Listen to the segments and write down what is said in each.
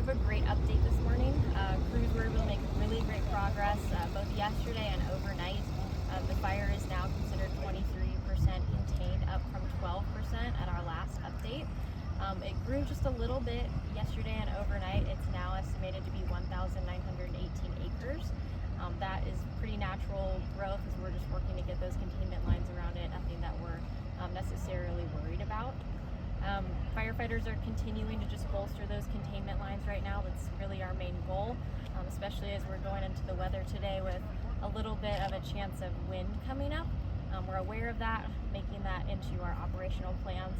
have a great update this morning. Crews were able to make really great progress both yesterday and overnight. The fire is now considered 23% contained, up from 12% at our last update. It grew just a little bit yesterday and overnight. It's now estimated to be 1,918 acres. That is pretty natural growth as we're just working to get those containment lines around it, nothing that we're necessarily worried about. Firefighters are continuing to just bolster those containment lines right now. That's really our main goal, especially as we're going into the weather today with a little bit of a chance of wind coming up. We're aware of that, making that into our operational plans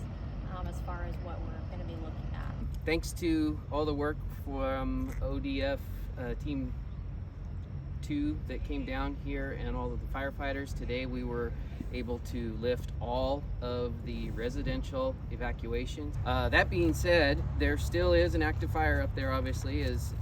as far as what we're going to be looking at. Thanks to all the work from ODF Team 2 that came down here and all of the firefighters. Today we were able to lift all of the residential evacuations. That being said, there still is an active fire up there, obviously, as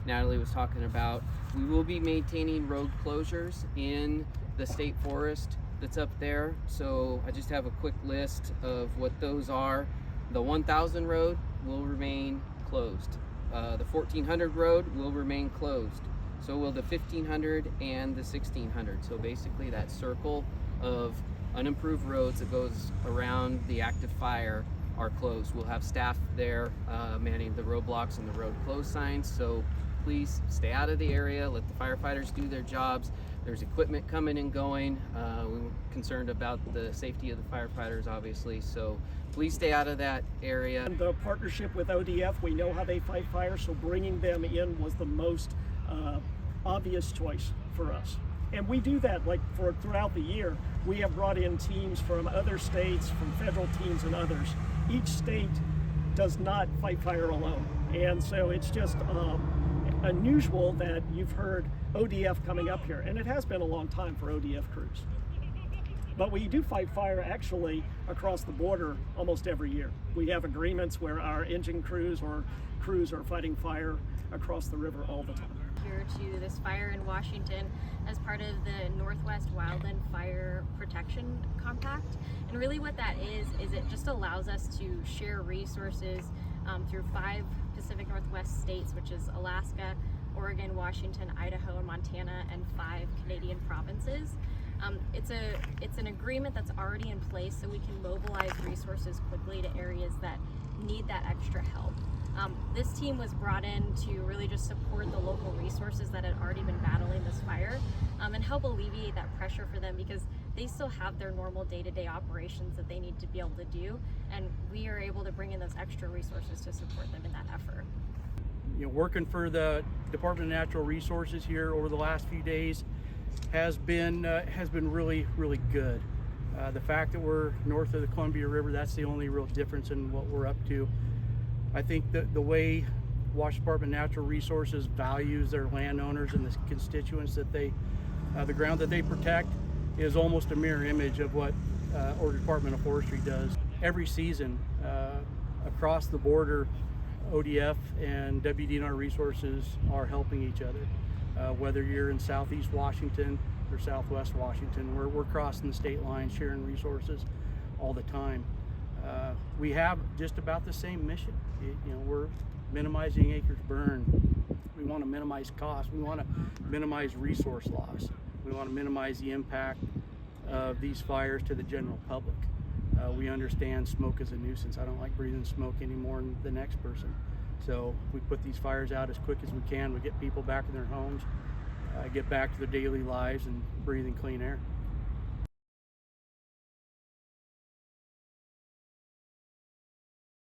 Natalie was talking about. We will be maintaining road closures in the state forest that's up there. So I just have a quick list of what those are. The 1000 road will remain closed. The 1400 road will remain closed. So will the 1500 and the 1600. So basically that circle of unimproved roads that goes around the active fire are closed. We'll have staff there manning the roadblocks and the road closed signs. So please stay out of the area, let the firefighters do their jobs. There's equipment coming and going. We're concerned about the safety of the firefighters, obviously. So please stay out of that area. And the partnership with ODF, we know how they fight fire, so bringing them in was the most obvious choice for us. And we do that throughout the year. We have brought in teams from other states, from federal teams and others. Each state does not fight fire alone. And so it's just unusual that you've heard ODF coming up here. And it has been a long time for ODF crews. But we do fight fire actually across the border almost every year. We have agreements where our engine crews or crews are fighting fire across the river all the time. Here to this fire in Washington as part of the Northwest Wildland Fire Protection Compact. And really what that is it just allows us to share resources through 5 Pacific Northwest states, which is Alaska, Oregon, Washington, Idaho, and Montana, and 5 Canadian provinces. It's an agreement that's already in place, so we can mobilize resources quickly to areas that need that extra help. This team was brought in to really just support the local resources that had already been battling this fire and help alleviate that pressure for them, because they still have their normal day-to-day operations that they need to be able to do, and we are able to bring in those extra resources to support them in that effort. You know, working for the Department of Natural Resources here over the last few days has been really, really good. The fact that we're north of the Columbia River, that's the only real difference in what we're up to. I think that the way Washington Department of Natural Resources values their landowners and the constituents that the ground that they protect is almost a mirror image of what Oregon Department of Forestry does. Every season across the border, ODF and WDNR Resources are helping each other. Whether you're in Southeast Washington or Southwest Washington, we're crossing the state line, sharing resources all the time. We have just about the same mission. We're minimizing acres burned. We want to minimize costs. We want to minimize resource loss. We want to minimize the impact of these fires to the general public. We understand smoke is a nuisance. I don't like breathing smoke any more than the next person. So we put these fires out as quick as we can. We get people back in their homes, get back to their daily lives and breathing clean air.